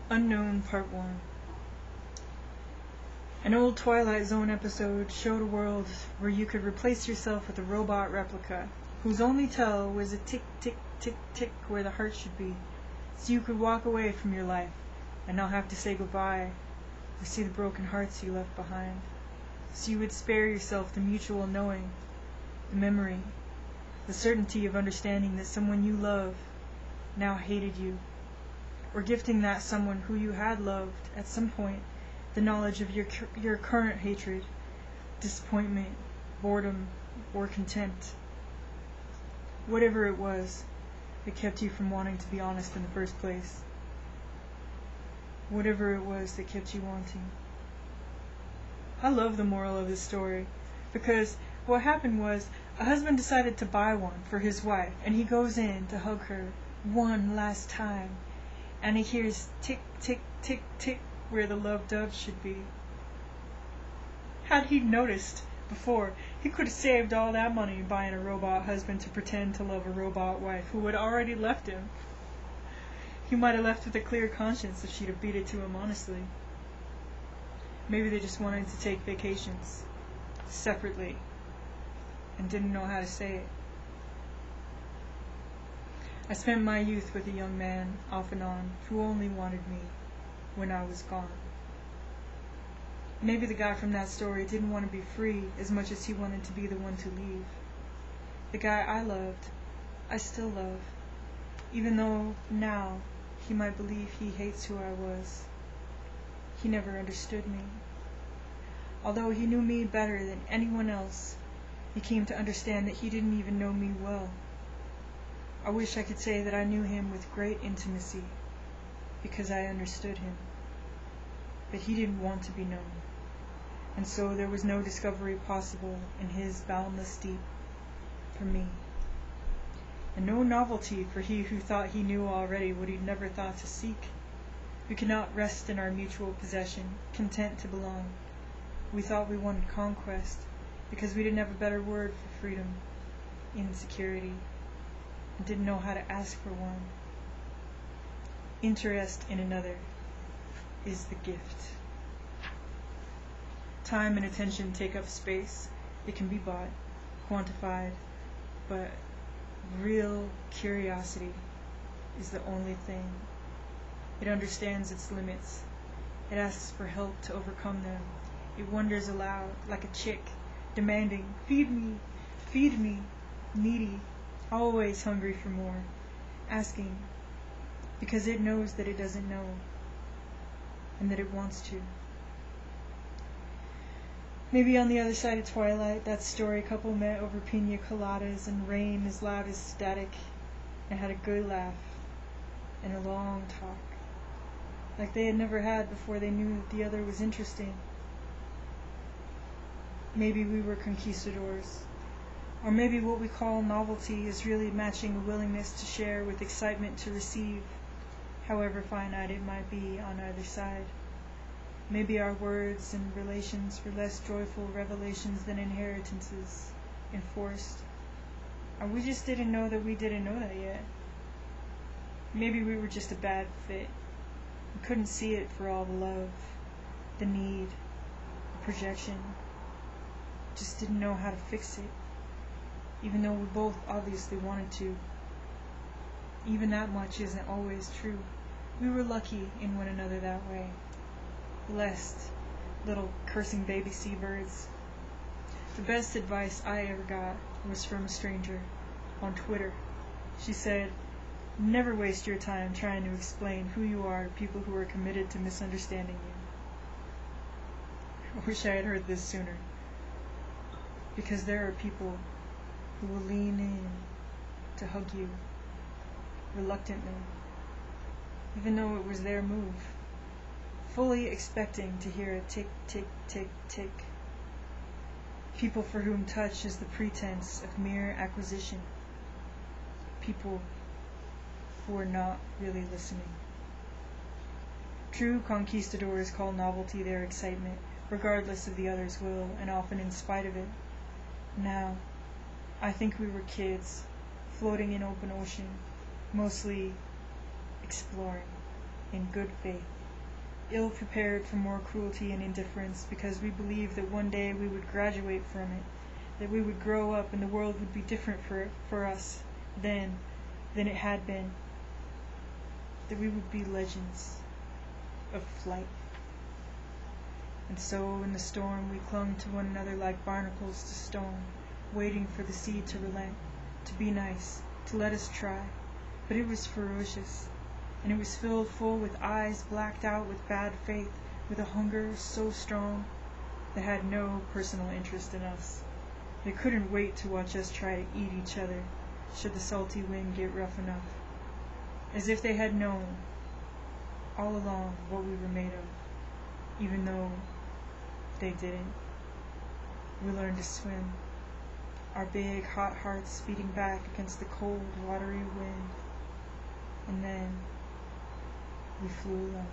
Unknown Part 1. An old Twilight Zone episode showed a world where you could replace yourself with a robot replica, whose only tell was a tick, tick, tick, tick where the heart should be, so you could walk away from your life and not have to say goodbye or see the broken hearts you left behind, so you would spare yourself the mutual knowing, the memory, the certainty of understanding that someone you love now hated you, or gifting that someone who you had loved at some point the knowledge of your current hatred, disappointment, boredom, or contempt. Whatever it was that kept you from wanting to be honest in the first place. Whatever it was that kept you wanting. I love the moral of this story, because what happened was a husband decided to buy one for his wife, and he goes in to hug her one last time, and he hears tick, tick, tick, tick where the love dove should be. Had he noticed before, he could have saved all that money buying a robot husband to pretend to love a robot wife who had already left him. He might have left with a clear conscience if she'd have beat it to him honestly. Maybe they just wanted to take vacations separately and didn't know how to say it. I spent my youth with a young man, off and on, who only wanted me when I was gone. Maybe the guy from that story didn't want to be free as much as he wanted to be the one to leave. The guy I loved, I still love, even though now he might believe he hates who I was. He never understood me. Although he knew me better than anyone else, he came to understand that he didn't even know me well. I wish I could say that I knew him with great intimacy, because I understood him. But he didn't want to be known, and so there was no discovery possible in his boundless deep for me, and no novelty for he who thought he knew already what he'd never thought to seek. We could not rest in our mutual possession, content to belong. We thought we wanted conquest, because we didn't have a better word for freedom, insecurity, and didn't know how to ask for one. Interest in another is the gift. Time and attention take up space. It can be bought, quantified, but real curiosity is the only thing. It understands its limits. It asks for help to overcome them. It wonders aloud, like a chick, demanding, feed me, needy, always hungry for more, asking, because it knows that it doesn't know, and that it wants to. Maybe on the other side of Twilight, that story couple met over pina coladas and rain as loud as static, and had a good laugh, and a long talk, like they had never had before they knew that the other was interesting. Maybe we were conquistadors, or maybe what we call novelty is really matching a willingness to share with excitement to receive, however finite it might be on either side. Maybe our words and relations were less joyful revelations than inheritances, enforced, or we just didn't know that we didn't know that yet. Maybe we were just a bad fit. We couldn't see it for all the love, the need, the projection. Just didn't know how to fix it, even though we both obviously wanted to. Even that much isn't always true. We were lucky in one another that way. Blessed little cursing baby seabirds. The best advice I ever got was from a stranger on Twitter. She said, "Never waste your time trying to explain who you are to people who are committed to misunderstanding you." I wish I had heard this sooner, because there are people who will lean in to hug you reluctantly, even though it was their move, fully expecting to hear a tick, tick, tick, tick. People for whom touch is the pretense of mere acquisition. People who are not really listening. True conquistadors call novelty their excitement, regardless of the other's will, and often in spite of it. Now, I think we were kids, floating in open ocean, mostly exploring. in good faith, ill prepared for more cruelty and indifference, because we believed that one day we would graduate from it, that we would grow up and the world would be different for us then than it had been, that we would be legends of flight. And so in the storm we clung to one another like barnacles to stone, waiting for the sea to relent, to be nice, to let us try. But it was ferocious, and it was filled full with eyes blacked out with bad faith, with a hunger so strong that had no personal interest in us. They couldn't wait to watch us try to eat each other, should the salty wind get rough enough, as if they had known all along what we were made of, even though they didn't. We learned to swim, our big hot hearts beating back against the cold watery wind, and then we flew alone.